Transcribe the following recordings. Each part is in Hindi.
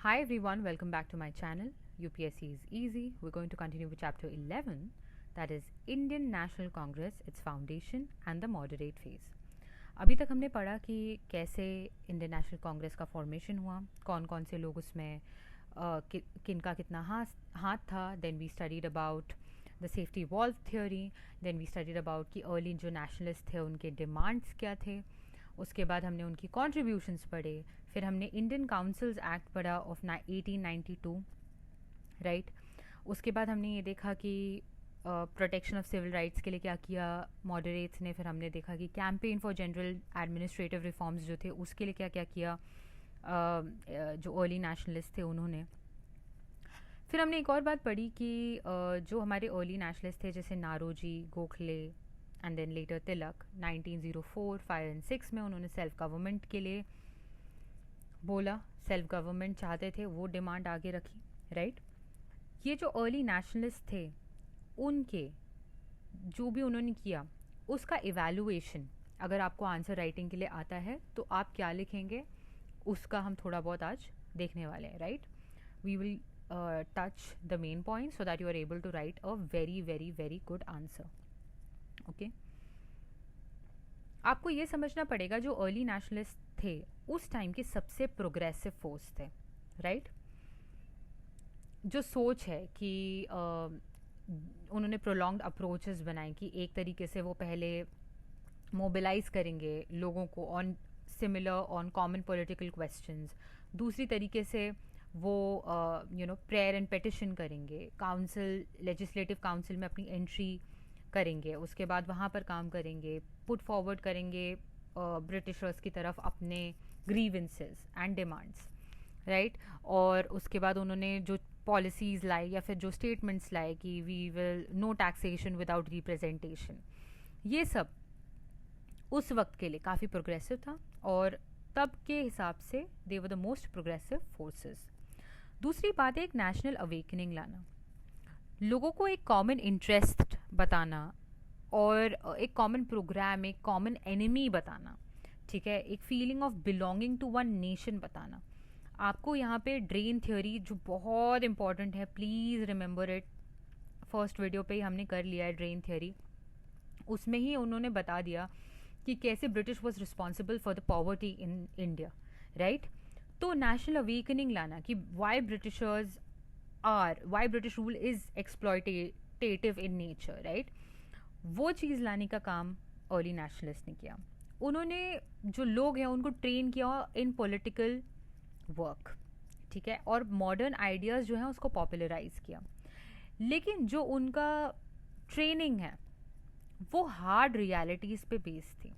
Hi everyone, welcome back to my channel. UPSC is easy. We're going to continue with chapter 11, that is Indian National Congress, its foundation and the moderate phase. अभी तक हमने पढ़ा कि कैसे इंडियन नेशनल कांग्रेस का फॉर्मेशन हुआ, कौन कौन से लोग उसमें किनका कितना हाथ था. Then we studied about the safety valve theory. Then we studied about कि अर्ली जो नेशनलिस्ट थे उनके डिमांड्स क्या थे. उसके बाद हमने उनकी कॉन्ट्रीब्यूशंस पढ़े. फिर हमने इंडियन काउंसिल्स एक्ट पढ़ा ऑफ 1892, राइट. उसके बाद हमने ये देखा कि प्रोटेक्शन ऑफ सिविल राइट्स के लिए क्या किया मॉडरेट्स ने. फिर हमने देखा कि campaign for general administrative reforms जो थे उसके लिए क्या क्या किया जो अर्ली नेशनलिस्ट थे उन्होंने. फिर हमने एक और बात पढ़ी कि जो हमारे अर्ली नेशनलिस्ट थे जैसे Naoroji, Gokhale and then later Tilak, 1904, 5 and 6 में उन्होंने सेल्फ गवर्नमेंट के लिए बोला, सेल्फ गवर्नमेंट चाहते थे, वो डिमांड आगे रखी, राइट. ये जो अर्ली नेशनलिस्ट थे उनके जो भी उन्होंने किया उसका इवैल्यूएशन अगर आपको आंसर राइटिंग के लिए आता है तो आप क्या लिखेंगे उसका हम थोड़ा बहुत आज देखने वाले हैं, right. We will touch the main points so that you are able to write a very good answer. Okay. आपको ये समझना पड़ेगा जो अर्ली नेशनलिस्ट थे उस टाइम के सबसे प्रोग्रेसिव फोर्स थे, राइट. जो सोच है कि उन्होंने प्रोलॉन्ग्ड अप्रोचेस बनाए कि एक तरीके से वो पहले मोबिलाइज करेंगे लोगों को on similar on common political questions. दूसरी तरीके से वो प्रेयर एंड पेटिशन करेंगे, काउंसिल लेजिस्लेटिव काउंसिल में अपनी एंट्री करेंगे, उसके बाद वहाँ पर काम करेंगे, पुट फॉरवर्ड करेंगे ब्रिटिशर्स की तरफ अपने ग्रीवेंसेस एंड डिमांड्स, राइट. और उसके बाद उन्होंने जो पॉलिसीज़ लाई या फिर जो स्टेटमेंट्स लाए कि we will no taxation without representation, ये सब उस वक्त के लिए काफ़ी प्रोग्रेसिव था और तब के हिसाब से they were the most progressive forces. दूसरी बात है एक नेशनल अवेकनिंग लाना, लोगों को एक कॉमन इंटरेस्ट बताना और एक कॉमन प्रोग्राम, एक कॉमन एनिमी बताना, ठीक है, एक feeling of belonging to one nation बताना. आपको यहाँ पे ड्रेन थ्योरी जो बहुत इंपॉर्टेंट है, please remember it. First video पे ही हमने कर लिया है ड्रेन थ्योरी. उसमें ही उन्होंने बता दिया कि कैसे British was responsible for the poverty in India, right. तो नेशनल अवेकनिंग लाना कि why British rule is exploitative in nature, right. वो चीज़ लाने का काम अर्ली नेशनलिस्ट ने किया. उन्होंने जो लोग हैं उनको ट्रेन किया इन पॉलिटिकल वर्क, ठीक है, और मॉडर्न आइडियाज़ जो हैं उसको पॉपुलराइज किया. लेकिन जो उनका ट्रेनिंग है वो हार्ड रियलिटीज़ पे बेस्ड थी,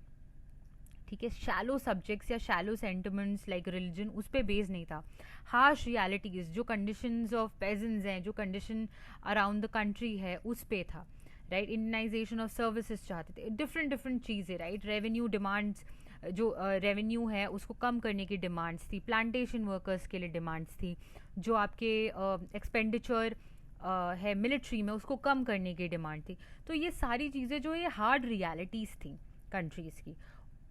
ठीक है. शैलो सब्जेक्ट्स या शैलो सेंटिमेंट्स लाइक रिलीजन उस पे बेस्ड नहीं था. हार्श रियलिटीज़ जो कंडीशंस ऑफ पेजेंट्स हैं, जो कंडीशन अराउंड द कंट्री है उस पे था, राइट. इंडियनाइजेशन ऑफ सर्विसेज चाहते थे, डिफरेंट चीज़ें, राइट. रेवेन्यू डिमांड्स, जो रेवेन्यू है उसको कम करने की डिमांड्स थी. प्लांटेशन वर्कर्स के लिए डिमांड्स थी. जो आपके एक्सपेंडिचर है मिलिट्री में उसको कम करने की डिमांड थी. तो ये सारी चीज़ें जो ये हार्ड रियलिटीज़ थी कंट्रीज़ की,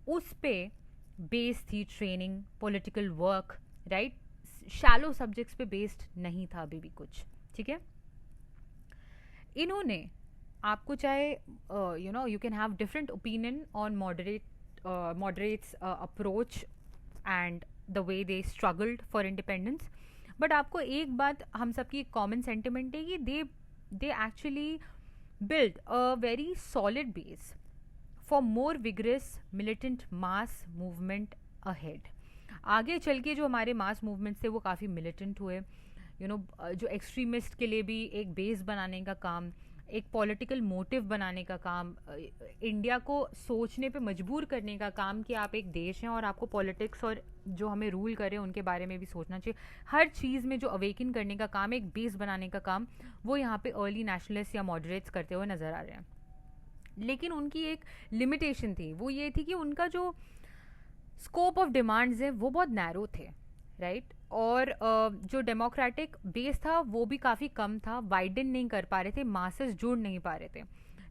उस पे बेस थी training, political work, right. Shallow subjects पे बेस्ड नहीं था अभी भी कुछ, ठीक है. इन्होंने आपको चाहे you can have different opinion on moderates approach and the way they struggled for independence, but आपको एक बात हम सबकी कॉमन सेंटिमेंट है कि they actually build a very solid base for more vigorous militant mass movement ahead. आगे चल के जो हमारे मास मूवमेंट्स थे वो काफ़ी मिलिटेंट हुए, जो एक्सट्रीमिस्ट के लिए भी एक बेस बनाने का काम, एक पॉलिटिकल मोटिव बनाने का काम, इंडिया को सोचने पे मजबूर करने का काम कि आप एक देश हैं और आपको पॉलिटिक्स और जो हमें रूल करे उनके बारे में भी सोचना चाहिए. हर चीज़ में जो अवेकन करने का काम, एक बेस बनाने का काम, वो यहाँ पे अर्ली नेशनलिस्ट या मॉडरेट्स करते हुए नज़र आ रहे हैं. लेकिन उनकी एक लिमिटेशन थी, वो ये थी कि उनका जो स्कोप ऑफ डिमांड्स है वो बहुत नैरो थे, राइट. और जो डेमोक्रेटिक बेस था वो भी काफ़ी कम था, वाइडन नहीं कर पा रहे थे, मासेस जुड़ नहीं पा रहे थे.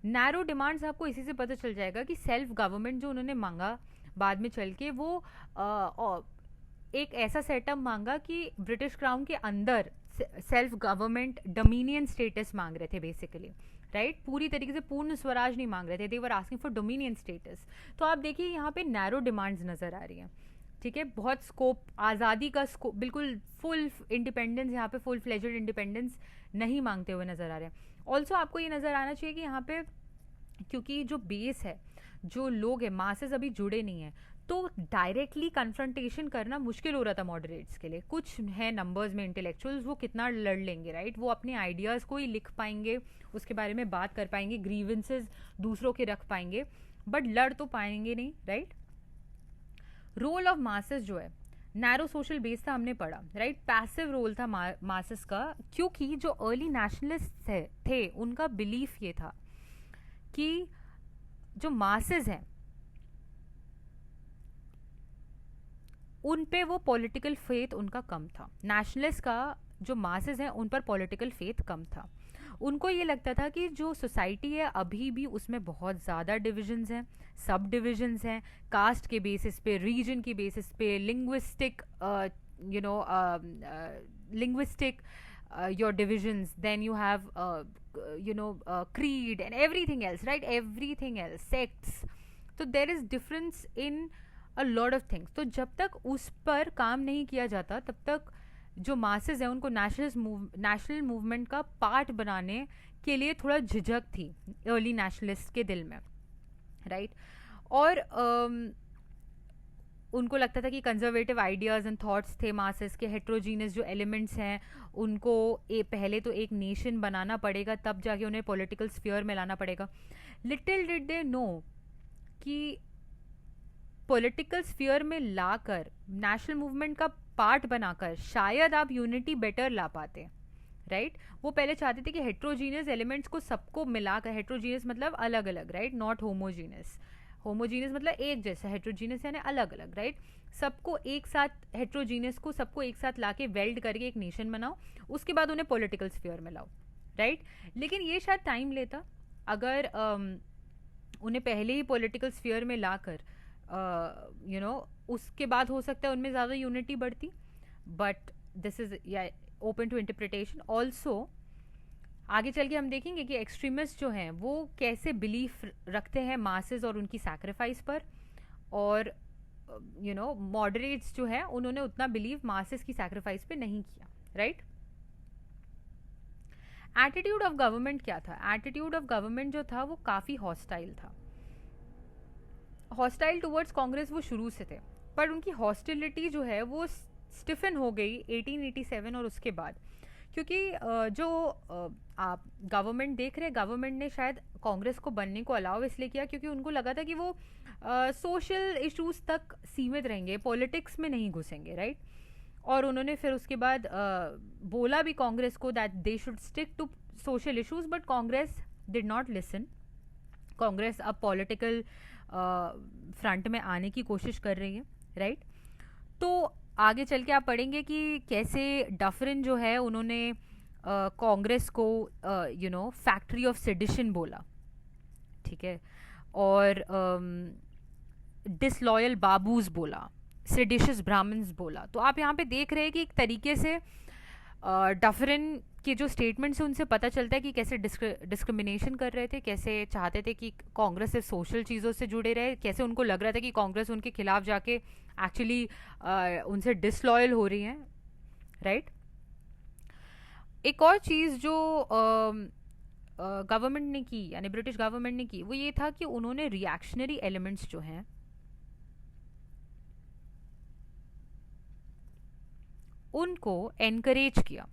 नैरो डिमांड्स आपको इसी से पता चल जाएगा कि सेल्फ गवर्नमेंट जो उन्होंने मांगा बाद में चल के वो एक ऐसा सेटअप मांगा कि ब्रिटिश क्राउन के अंदर सेल्फ गवर्नमेंट डोमिनियन स्टेटस मांग रहे थे बेसिकली, राइट? पूरी तरीके से पूर्ण स्वराज नहीं मांग रहे थे, they were asking for dominion status. तो आप देखिए यहाँ पे नैरो डिमांड्स नजर आ रही हैं, ठीक है? बहुत स्कोप, आज़ादी का स्कोप, बिल्कुल फुल इंडिपेंडेंस, यहाँ पे फुल फ्लेजेड इंडिपेंडेंस नहीं मांगते हुए नजर आ रहे हैं। ऑल्सो आपको ये नजर आना चाहिए कि यहाँ पे क्योंकि जो बेस है, जो लोग हैं, मासेस अभी जुड़े नहीं हैं, तो डायरेक्टली कन्फ्रंटेशन करना मुश्किल हो रहा था मॉडरेट्स के लिए। कुछ है नंबर्स में इंटेलेक्चुअल्स, वो कितना लड़ लेंगे, राइट? वो अपने आइडियाज़ को ही लिख पाएंगे, उसके बारे में बात कर पाएंगे, ग्रीवेंसेस दूसरों के रख पाएंगे, बट लड़ तो पाएंगे नहीं, राइट? रोल ऑफ मासेस जो है, नैरो सोशल बेस था, हमने पढ़ा, राइट? पैसिव रोल था मासेस का, क्योंकि जो अर्ली नेशनलिस्ट थे उनका बिलीफ ये था कि जो मासेस हैं उन पे वो पॉलिटिकल फेथ उनका कम था। नेशनलिस्ट का जो मासेस हैं उन पर पॉलिटिकल फेथ कम था। उनको ये लगता था कि जो सोसाइटी है अभी भी उसमें बहुत ज़्यादा डिविजन्स हैं, सब डिविजन्स हैं, कास्ट के बेसिस पे, रीजन के बेसिस पे, linguistic linguistic your divisions, then you have creed and everything else, right? Everything else, sects. So there is difference in a lot of things. तो जब तक उस पर काम नहीं किया जाता तब तक जो मासेस है उनको नेशनल मूवमेंट का पार्ट बनाने के लिए थोड़ा झिझक थी अर्ली नेशनलिस्ट के दिल में, राइट? और उनको लगता था कि कंजर्वेटिव आइडियाज़ एंड थॉट्स थे मासेस के, हेट्रोजीनियस जो एलिमेंट्स हैं उनको पहले तो एक नेशन बनाना पड़ेगा, तब जाके उन्हें पॉलिटिकल स्फीयर में लाना पड़ेगा। लिटिल डिड दे नो कि पॉलिटिकल स्फीयर में लाकर, नेशनल मूवमेंट का पार्ट बनाकर शायद आप यूनिटी बेटर ला पाते, राइट? वो पहले चाहते थे कि हेट्रोजीनियस एलिमेंट्स को सबको मिलाकर, हेट्रोजीनियस मतलब अलग अलग, राइट? Not homogeneous. होमोजीनियस मतलब एक जैसा, हेट्रोजीनियस यानी अलग अलग, राइट? सबको एक साथ, हेट्रोजीनियस को सबको एक साथ लाके वेल्ड करके एक नेशन बनाओ, उसके बाद उन्हें पॉलिटिकल स्फीयर में लाओ, राइट? लेकिन ये शायद टाइम लेता। अगर उन्हें पहले ही पॉलिटिकल स्फीयर में लाकर उसके बाद हो सकता है उनमें ज़्यादा यूनिटी बढ़ती, but this is open to interpretation. Also आगे चल के हम देखेंगे कि एक्सट्रीमिस्ट जो हैं वो कैसे बिलीफ रखते हैं मासेस और उनकी सैक्रिफाइस पर, और मॉडरेट्स जो है उन्होंने उतना बिलीव मासेस की सैक्रिफाइस पे नहीं किया, राइट? एटीट्यूड ऑफ गवर्नमेंट क्या था? एटीट्यूड ऑफ गवर्नमेंट जो था वो काफ़ी हॉस्टाइल था। हॉस्टाइल टुवर्ड्स कांग्रेस वो शुरू से थे, पर उनकी हॉस्टिलिटी जो है वो स्टिफन हो गई 1887 और उसके बाद, क्योंकि जो आप गवर्नमेंट देख रहे हैं, गवर्नमेंट ने शायद कांग्रेस को बनने को अलाउ इसलिए किया क्योंकि उनको लगा था कि वो सोशल इश्यूज तक सीमित रहेंगे, पॉलिटिक्स में नहीं घुसेंगे, राइट? और उन्होंने फिर उसके बाद बोला भी कांग्रेस को that they should stick to social issues, but Congress did not listen. Congress अब पॉलिटिकल फ्रंट में आने की कोशिश कर रही है, राइट? तो आगे चल के आप पढ़ेंगे कि कैसे डफरिन जो है उन्होंने कांग्रेस को फैक्ट्री ऑफ सेडिशन बोला, ठीक है? और डिसलॉयल बाबूज बोला, सेडिशियस ब्राह्मण्स बोला। तो आप यहाँ पे देख रहे हैं कि एक तरीके से डफरिन के जो स्टेटमेंट्स हैं उनसे पता चलता है कि कैसे डिस्क्रिमिनेशन कर रहे थे, कैसे चाहते थे कि कांग्रेस सिर्फ सोशल चीज़ों से जुड़े रहे, कैसे उनको लग रहा था कि कांग्रेस उनके खिलाफ जाके एक्चुअली उनसे डिसलॉयल हो रही हैं, राइट? एक और चीज़ जो गवर्नमेंट ने की, यानी ब्रिटिश गवर्नमेंट ने की, वो ये था कि उन्होंने रिएक्शनरी एलिमेंट्स जो हैं उनको एनकरेज किया,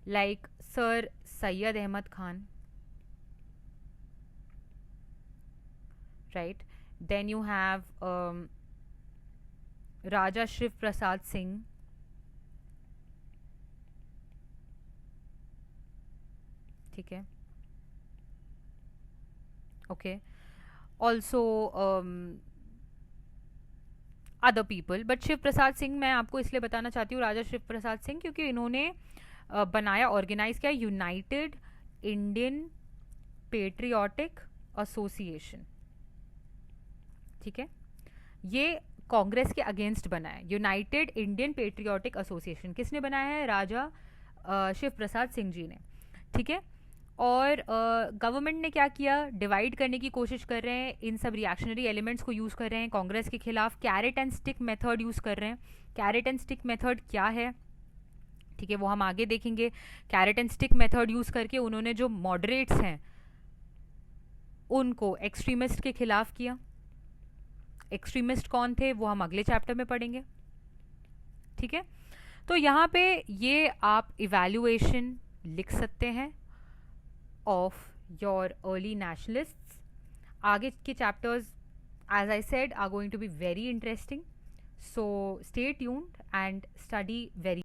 like sir Syed Ahmad Khan, right? Then you have Raja Shiv Prasad Singh, ठीक है? Okay, also other people, but Shiv Prasad Singh मैं आपको इसलिए बताना चाहती हूँ राजा शिव प्रसाद सिंह क्योंकि इन्होंने बनाया, ऑर्गेनाइज किया यूनाइटेड इंडियन पेट्रियाटिक एसोसिएशन, ठीक है? ये कांग्रेस के अगेंस्ट बना है, यूनाइटेड इंडियन पेट्रियोटिक एसोसिएशन। किसने बनाया है? राजा शिव प्रसाद सिंह जी ने, ठीक है। और गवर्नमेंट ने क्या किया? डिवाइड करने की कोशिश कर रहे हैं, इन सब रिएक्शनरी एलिमेंट्स को यूज़ कर रहे हैं कांग्रेस के खिलाफ, carrot and stick method use कर रहे हैं। कैरेट एंड स्टिक मेथड क्या है, ठीक है, वो हम आगे देखेंगे। Carrot and stick method use करके उन्होंने जो मॉडरेट्स हैं उनको एक्सट्रीमिस्ट के खिलाफ किया। एक्सट्रीमिस्ट कौन थे वो हम अगले चैप्टर में पढ़ेंगे, ठीक है। तो यहाँ पे ये आप इवैल्यूएशन लिख सकते हैं ऑफ योर अर्ली नेशनलिस्ट्स। आगे के chapters as I said are going to be very interesting, so stay tuned and study very